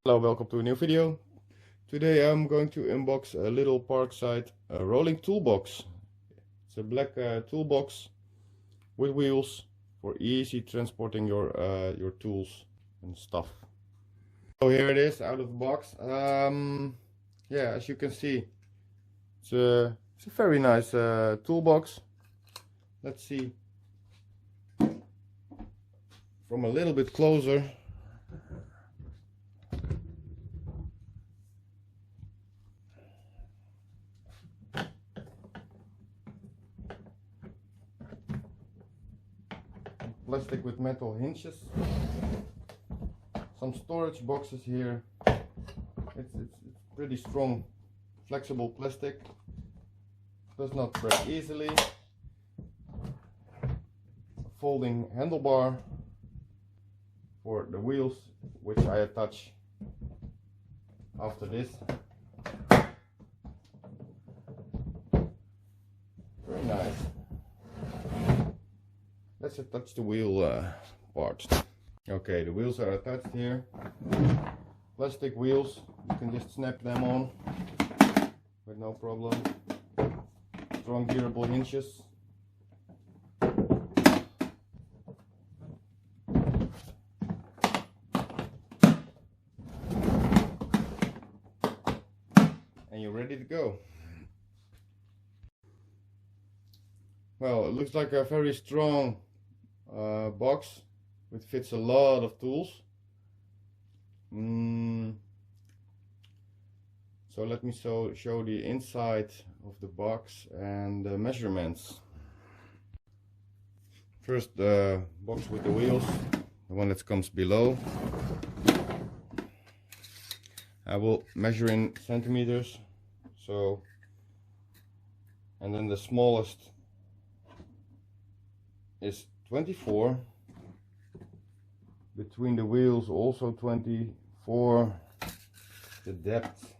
Hello, welcome to a new video. Today I'm going to unbox a little Parkside Rolling Toolbox. It's a black toolbox with wheels for easy transporting your tools and stuff. So here it is out of the box. Yeah, as you can see, it's a very nice toolbox. Let's see from a little bit closer. Plastic with metal hinges, some storage boxes here. It's pretty strong, flexible plastic, does not break easily. A folding handlebar for the wheels, which I attach after this. Very nice. Let's attach the wheel part. Okay, the wheels are attached here. Plastic wheels, you can just snap them on with no problem. Strong durable hinges. And you're ready to go. Well, it looks like a very strong box which fits a lot of tools. So let me show the inside of the box and the measurements. First, the box with the wheels, the one that comes below. I will measure in centimeters. So, and then the smallest is 24. Between the wheels also 24. The depth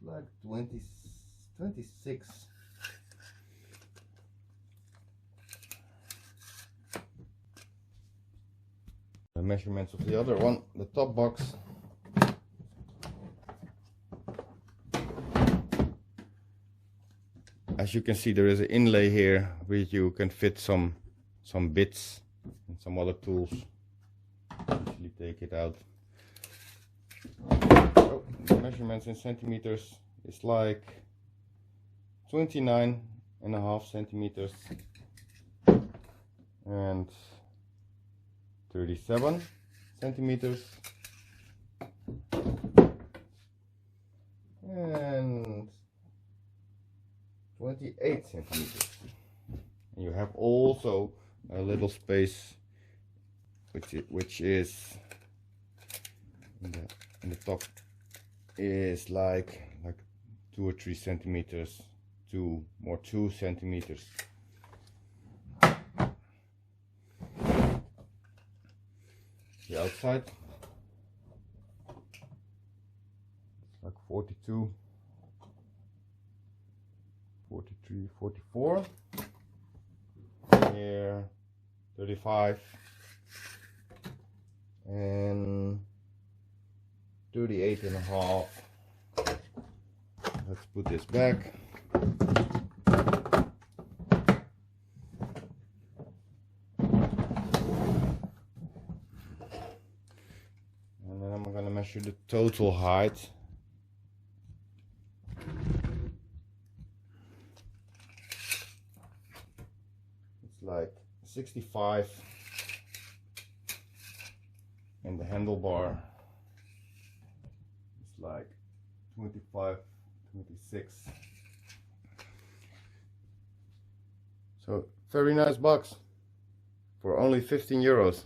like 26. The measurements of the other one, the top box. As you can see, there is an inlay here where you can fit some bits and some other tools. Usually take it out. So the measurements in centimeters is like 29.5 centimeters and 37 centimeters and 28 centimeters. And you have also a little space which is in the top is like 2 or 3 centimeters, 2 centimeters. The outside like 42, 43, 44. Here 35 and 38.5. Let's put this back. And then I'm going to measure the total height. It's like 65, and the handlebar is like 25, 26. So very nice box for only 15 euros.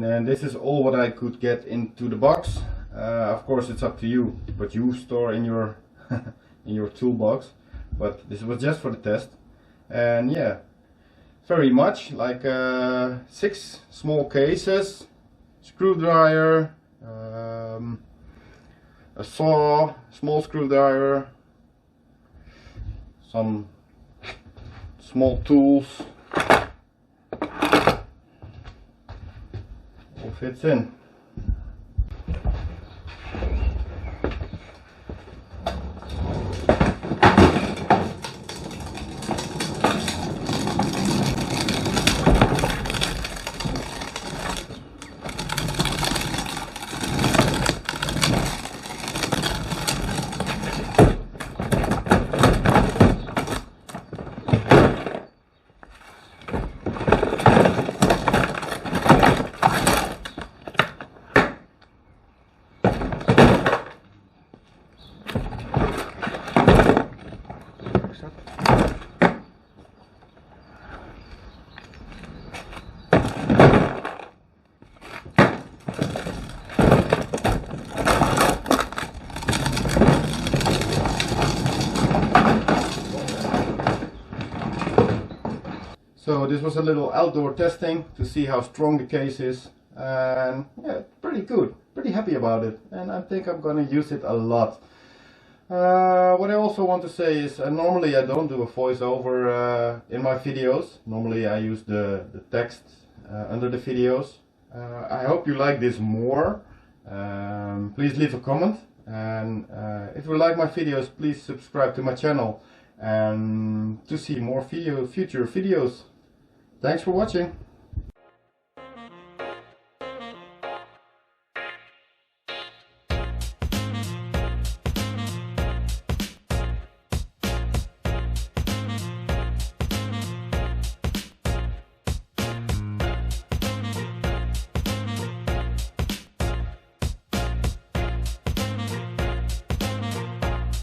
And this is all what I could get into the box. Of course it's up to you what you store in your in your toolbox, but this was just for the test. And yeah, very much like 6 small cases, screwdriver, a saw, small screwdriver, some small tools, all fits in. So this was a little outdoor testing to see how strong the case is, and yeah, pretty good, pretty happy about it, and I think I'm gonna use it a lot. What I also want to say is normally I don't do a voiceover in my videos. Normally I use the text under the videos. I hope you like this more. Please leave a comment, and if you like my videos, please subscribe to my channel and to see more future videos. Thanks for watching.